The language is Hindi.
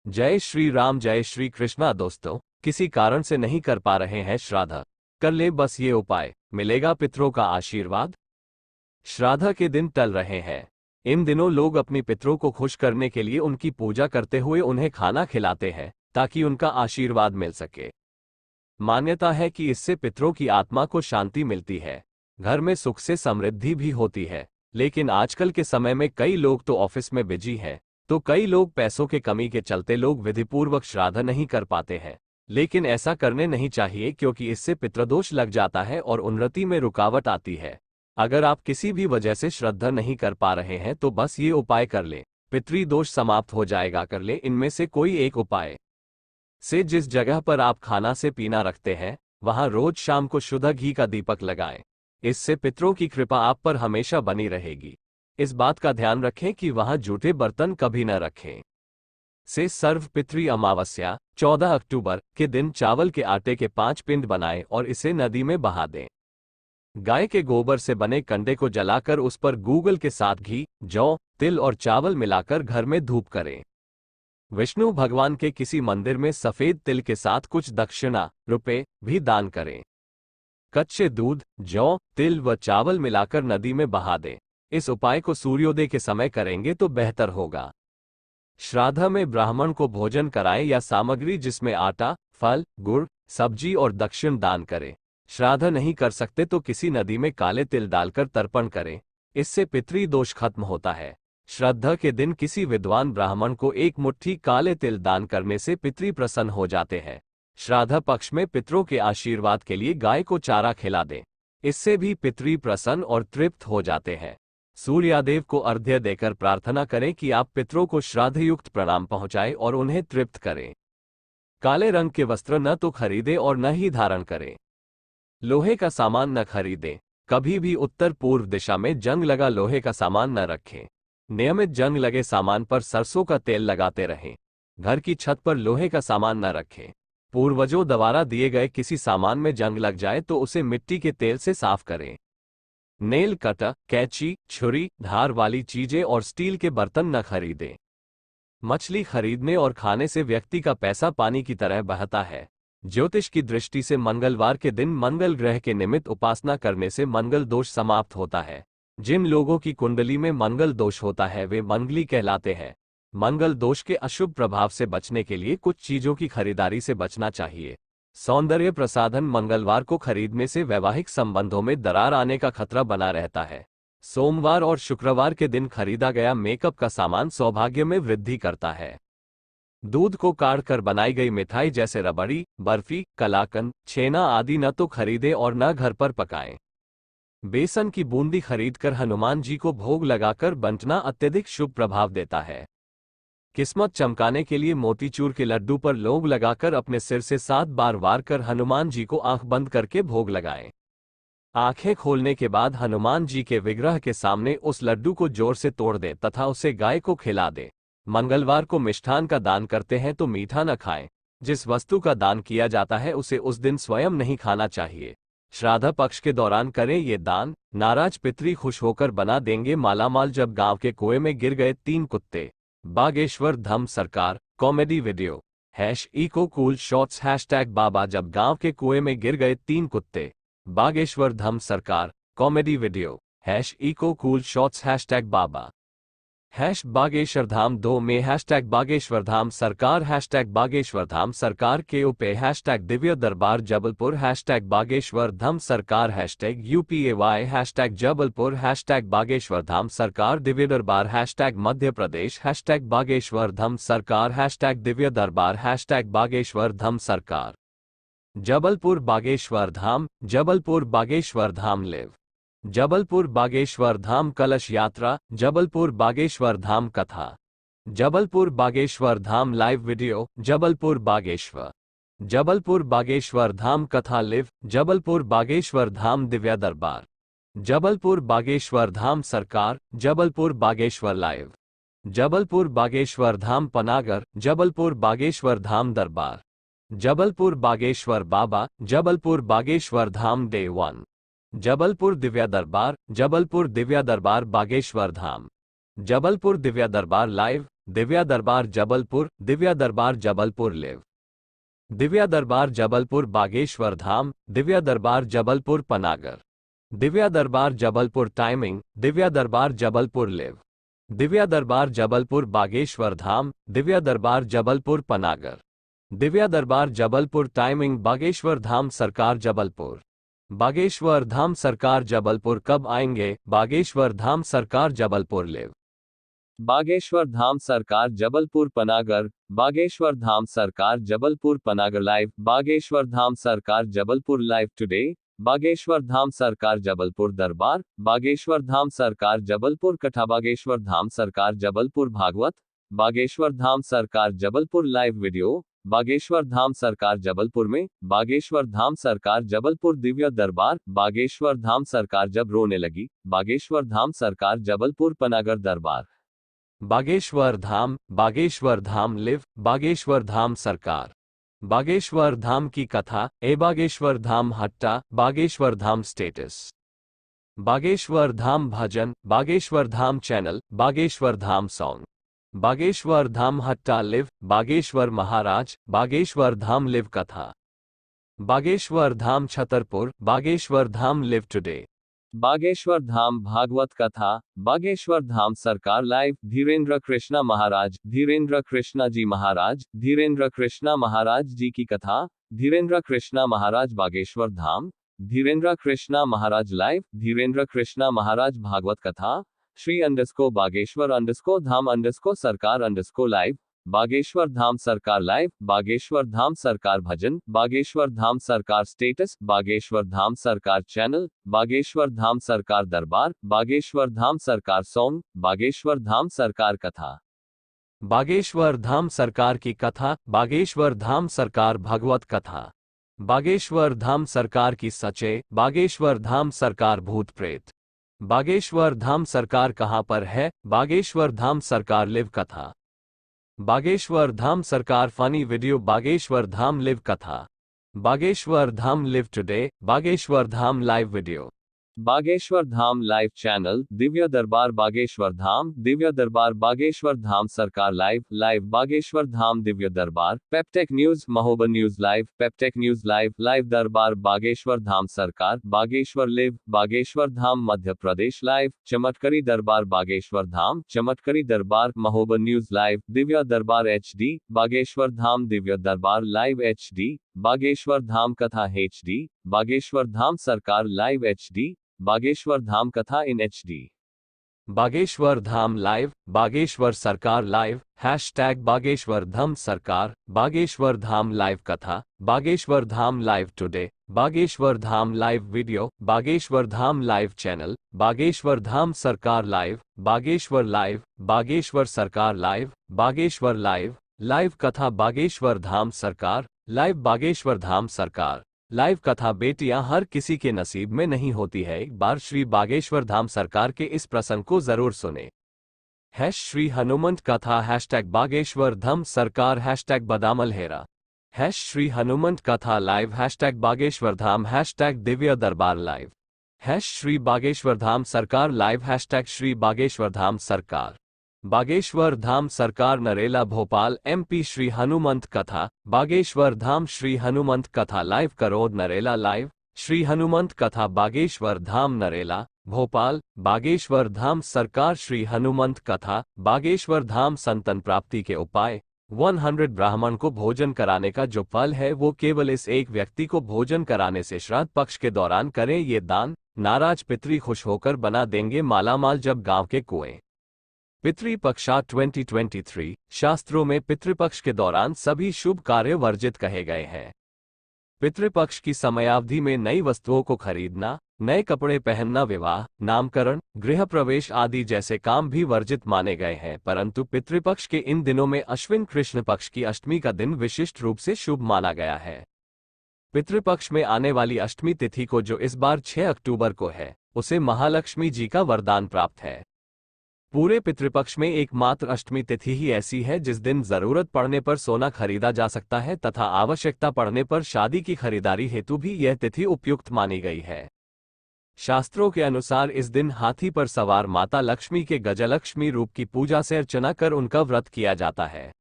जय श्री राम, जय श्री कृष्णा। दोस्तों, किसी कारण से नहीं कर पा रहे हैं श्राद्ध? कर ले बस ये उपाय, मिलेगा पितरों का आशीर्वाद। श्राद्ध के दिन टल रहे हैं। इन दिनों लोग अपनी पितरों को खुश करने के लिए उनकी पूजा करते हुए उन्हें खाना खिलाते हैं ताकि उनका आशीर्वाद मिल सके। मान्यता है कि इससे पितरों की आत्मा को शांति मिलती है, घर में सुख से समृद्धि भी होती है। लेकिन आजकल के समय में कई लोग तो ऑफिस में बिजी हैं, तो कई लोग पैसों के कमी के चलते लोग विधिपूर्वक श्राद्ध नहीं कर पाते हैं। लेकिन ऐसा करने नहीं चाहिए, क्योंकि इससे पितृदोष लग जाता है और उन्नति में रुकावट आती है। अगर आप किसी भी वजह से श्रद्धा नहीं कर पा रहे हैं तो बस ये उपाय कर लें, पितृदोष समाप्त हो जाएगा। कर लें इनमें से कोई एक उपाय से। जिस जगह पर आप खाना से पीना रखते हैं वहां रोज शाम को शुद्ध घी का दीपक लगाएं। इससे पितरों की कृपा आप पर हमेशा बनी रहेगी। इस बात का ध्यान रखें कि वहां जूठे बर्तन कभी न रखें। से सर्व पितृ अमावस्या 14 अक्टूबर के दिन चावल के आटे के 5 पिंड बनाएं और इसे नदी में बहा दें। गाय के गोबर से बने कंडे को जलाकर उस पर गूगल के साथ घी, जौ, तिल और चावल मिलाकर घर में धूप करें। विष्णु भगवान के किसी मंदिर में सफेद तिल के साथ कुछ दक्षिणा रुपए भी दान करें। कच्चे दूध, जौ, तिल व चावल मिलाकर नदी में बहा दें। इस उपाय को सूर्योदय के समय करेंगे तो बेहतर होगा। श्राद्ध में ब्राह्मण को भोजन कराएं या सामग्री जिसमें आटा, फल, गुड़, सब्जी और दक्षिण दान करें। श्राद्ध नहीं कर सकते तो किसी नदी में काले तिल डालकर तर्पण करें, इससे पितृदोष खत्म होता है। श्राद्ध के दिन किसी विद्वान ब्राह्मण को एक मुट्ठी काले तिल दान करने से पितृ प्रसन्न हो जाते हैं। श्राद्ध पक्ष में पितरों के आशीर्वाद के लिए गाय को चारा खिला दें, इससे भी पितृ प्रसन्न और तृप्त हो जाते हैं। सूर्यादेव को अर्घ्य देकर प्रार्थना करें कि आप पितरों को श्राद्ध युक्त प्रणाम पहुंचाएं और उन्हें तृप्त करें। काले रंग के वस्त्र न तो खरीदें और न ही धारण करें। लोहे का सामान न खरीदें। कभी भी उत्तर पूर्व दिशा में जंग लगा लोहे का सामान न रखें। नियमित जंग लगे सामान पर सरसों का तेल लगाते रहें। घर की छत पर लोहे का सामान न रखें। पूर्वजों द्वारा दिए गए किसी सामान में जंग लग जाए तो उसे मिट्टी के तेल से साफ करें। नेल कटर, कैंची, छुरी, धार वाली चीजें और स्टील के बर्तन न खरीदें। मछली खरीदने और खाने से व्यक्ति का पैसा पानी की तरह बहता है। ज्योतिष की दृष्टि से मंगलवार के दिन मंगल ग्रह के निमित्त उपासना करने से मंगल दोष समाप्त होता है। जिन लोगों की कुंडली में मंगल दोष होता है वे मंगली कहलाते हैं। मंगल दोष के अशुभ प्रभाव से बचने के लिए कुछ चीजों की खरीदारी से बचना चाहिए। सौंदर्य प्रसाधन मंगलवार को खरीदने से वैवाहिक संबंधों में दरार आने का खतरा बना रहता है। सोमवार और शुक्रवार के दिन खरीदा गया मेकअप का सामान सौभाग्य में वृद्धि करता है। दूध को काढ़ कर बनाई गई मिठाई जैसे रबड़ी, बर्फी, कलाकंद, छेना आदि न तो खरीदें और न घर पर पकाएं। बेसन की बूंदी खरीदकर हनुमान जी को भोग लगाकर बंटना अत्यधिक शुभ प्रभाव देता है। किस्मत चमकाने के लिए मोतीचूर के लड्डू पर लौंग लगाकर अपने सिर से 7 बार वार कर हनुमान जी को आंख बंद करके भोग लगाएं। आंखें खोलने के बाद हनुमान जी के विग्रह के सामने उस लड्डू को जोर से तोड़ दें तथा उसे गाय को खिला दें। मंगलवार को मिष्ठान का दान करते हैं तो मीठा न खाएं। जिस वस्तु का दान किया जाता है उसे उस दिन स्वयं नहीं खाना चाहिए। श्राद्ध पक्ष के दौरान करें ये दान, नाराज पितृ खुश होकर बना देंगे मालामाल। जब गांव के कुएं में गिर गए 3 कुत्ते। Bageshwar Dham Sarkar comedy video #eco cool shots #बाबा। जब गांव के कुएं में गिर गए 3 कुत्ते। Bageshwar Dham Sarkar comedy video #eco cool shots #बाबा। #बागेश्वरधाम 2 में #बागेश्वरधाम सरकार #बागेश्वरधाम सरकार के उपे #दिव्य दरबार जबलपुर #बागेश्वरधाम सरकार #UPAY जबलपुर #बागेश्वरधाम सरकार दिव्य दरबार #मध्य प्रदेश #बागेश्वरधाम सरकार #दिव्य दरबार #बागेश्वरधाम सरकार जबलपुर बागेश्वरधाम जबलपुर बागेश्वरधाम लिव जबलपुर बागेश्वरधाम कलश यात्रा जबलपुर बागेश्वरधाम कथा जबलपुर बागेश्वरधाम लाइव वीडियो जबलपुर बागेश्वरधाम कथा लिव जबलपुर बागेश्वरधाम दिव्या दरबार जबलपुर बागेश्वरधाम सरकार जबलपुर बागेश्वर लाइव जबलपुर बागेश्वरधाम पनागर जबलपुर बागेश्वरधाम दरबार जबलपुर बागेश्वर बाबा जबलपुर बागेश्वरधाम डे 1 जबलपुर दिव्या दरबार जबलपुर दिव्या दरबार बागेश्वरधाम जबलपुर दिव्या दरबार लाइव दिव्या दरबार जबलपुर, दिव्या दरबार जबलपुर लिव। दिव्या दरबार जबलपुर बागेश्वर धाम, दिव्या दरबार जबलपुर पनागर। दिव्या दरबार जबलपुर टाइमिंग, दिव्या दरबार जबलपुर लिव। दिव्या दरबार जबलपुर बागेश्वर धाम, दिव्या दरबार जबलपुर पनागर। दिव्या दरबार जबलपुर टाइमिंग, बागेश्वर धाम सरकार जबलपुर। बागेश्वर धाम सरकार जबलपुर कब आएंगे? बागेश्वर धाम सरकार जबलपुर लिव। बागेश्वर धाम सरकार जबलपुर पनागर, बागेश्वर धाम सरकार जबलपुर पनागर लाइव। बागेश्वर धाम सरकार जबलपुर लाइव टुडे। बागेश्वर धाम सरकार जबलपुर दरबार, बागेश्वर धाम सरकार जबलपुर कथा, बागेश्वर धाम सरकार जबलपुर भागवत, बागेश्वर धाम सरकार जबलपुर लाइव वीडियो। बागेश्वर धाम सरकार जबलपुर में, बागेश्वर धाम सरकार जबलपुर दिव्य दरबार, बागेश्वर धाम सरकार जब रोने लगी, बागेश्वर धाम सरकार जबलपुर पनागर दरबार। बागेश्वर धाम लिव, बागेश्वर धाम सरकार। बागेश्वर धाम की कथा, ए बागेश्वर धाम हट्टा, बागेश्वर धाम स्टेटस। बागेश्वर धाम भजन, बागेश्वर धाम चैनल, बागेश्वर धाम सॉन्ग। बागेश्वर धाम हट्टा लिव, बागेश्वर महाराज, बागेश्वर धाम लिव कथा। Bageshwar Dham Chhatarpur, Bageshwar Dham live today. बागेश्वर धाम भागवत कथा, बागेश्वर धाम सरकार लाइव। धीरेन्द्र कृष्णा महाराज, धीरेन्द्र कृष्णा जी महाराज, धीरेन्द्र कृष्णा महाराज जी की कथा। धीरेन्द्र कृष्णा महाराज बागेश्वर धाम, धीरेन्द्र कृष्णा महाराज लाइव। धीरेन्द्र कृष्णा महाराज भागवत कथा। श्री बागेश्वर धाम सरकार लाइव। बागेश्वर धाम सरकार लाइव, बागेश्वर धाम सरकार भजन, बागेश्वर धाम सरकार स्टेटस, बागेश्वर धाम सरकार चैनल, बागेश्वर धाम सरकार दरबार, बागेश्वर धाम सरकार सॉन्ग, बागेश्वर धाम सरकार कथा। बागेश्वर धाम सरकार की कथा, बागेश्वर धाम सरकार भगवत कथा। बागेश्वर धाम सरकार की सचे, बागेश्वर धाम सरकार भूत प्रेत। बागेश्वर धाम सरकार कहाँ पर है? बागेश्वर धाम सरकार लिव कथा। बागेश्वर धाम सरकार funny video, Bageshwar Dham live कथा। Bageshwar Dham live today, Bageshwar Dham live video. Bageshwar Dham live channel, Divya दरबार बागेश्वर धाम, दिव्य दरबार बागेश्वर धाम सरकार लाइव बागेश्वर धाम दिव्य दरबार। पेप्टेक न्यूज, महोबा न्यूज लाइव, पेप्टेक न्यूज लाइव दरबार बागेश्वर धाम सरकार, बागेश्वर लिव, बागेश्वर धाम मध्य प्रदेश लाइव। चमटकरी दरबार बागेश्वर धाम, चमटकरी दरबार महोबा न्यूज लाइव। दिव्य दरबार HD, बागेश्वर धाम दिव्य दरबार लाइव HD। बागेश्वर धाम कथा HD, बागेश्वर धाम सरकार लाइव HD, बागेश्वर धाम कथा इन HD। बागेश्वर धाम लाइव, बागेश्वर सरकार live, hashtag Bageshwar Dham Sarkar, Bageshwar Dham live कथा, Bageshwar Dham live today, Bageshwar Dham live video, Bageshwar Dham live channel, Bageshwar Dham सरकार लाइव, बागेश्वर लाइव, बागेश्वर सरकार लाइव, बागेश्वर लाइव कथा, बागेश्वर धाम सरकार लाइव, बागेश्वर धाम सरकार लाइव कथा। बेटियां हर किसी के नसीब में नहीं होती है, एक बार श्री बागेश्वर धाम सरकार के इस प्रसंग को जरूर सुने। श्री हनुमंत कथा, हैशटैग बागेश्वर धाम सरकार, हैशटैग बदामल हेरा, श्री हनुमंत कथा live, hashtag Bageshwar Dham, hashtag Divya दरबार लाइव, श्री बागेश्वर धाम सरकार लाइव, हैशटैग श्री बागेश्वर धाम सरकार। बागेश्वर धाम सरकार नरेला भोपाल MP। श्री हनुमंत कथा, बागेश्वर धाम श्री हनुमंत कथा लाइव करोद नरेला लाइव, श्री हनुमंत कथा बागेश्वर धाम नरेला भोपाल, बागेश्वर धाम सरकार श्री हनुमंत कथा, बागेश्वर धाम संतन प्राप्ति के उपाय। 100 ब्राह्मण को भोजन कराने का जो फल है वो केवल इस एक व्यक्ति को भोजन कराने से श्राद्ध पक्ष के दौरान करें ये दान, नाराज पितरी खुश होकर बना देंगे मालामाल। जब गांव के कुएं पितृपक्षा 2023 शास्त्रों में पितृपक्ष के दौरान सभी शुभ कार्य वर्जित कहे गए हैं। पितृपक्ष की समयावधि में नई वस्तुओं को खरीदना, नए कपड़े पहनना, विवाह, नामकरण, गृह प्रवेश आदि जैसे काम भी वर्जित माने गए हैं। परंतु पितृपक्ष के इन दिनों में अश्विन कृष्ण पक्ष की अष्टमी का दिन विशिष्ट रूप से शुभ माना गया है। पितृपक्ष में आने वाली अष्टमी तिथि को, जो इस बार 6 अक्टूबर को है, उसे महालक्ष्मी जी का वरदान प्राप्त है। पूरे पितृपक्ष में एकमात्र अष्टमी तिथि ही ऐसी है जिस दिन जरूरत पड़ने पर सोना खरीदा जा सकता है तथा आवश्यकता पड़ने पर शादी की खरीदारी हेतु भी यह तिथि उपयुक्त मानी गई है। शास्त्रों के अनुसार इस दिन हाथी पर सवार माता लक्ष्मी के गजलक्ष्मी रूप की पूजा से अर्चना कर उनका व्रत किया जाता है।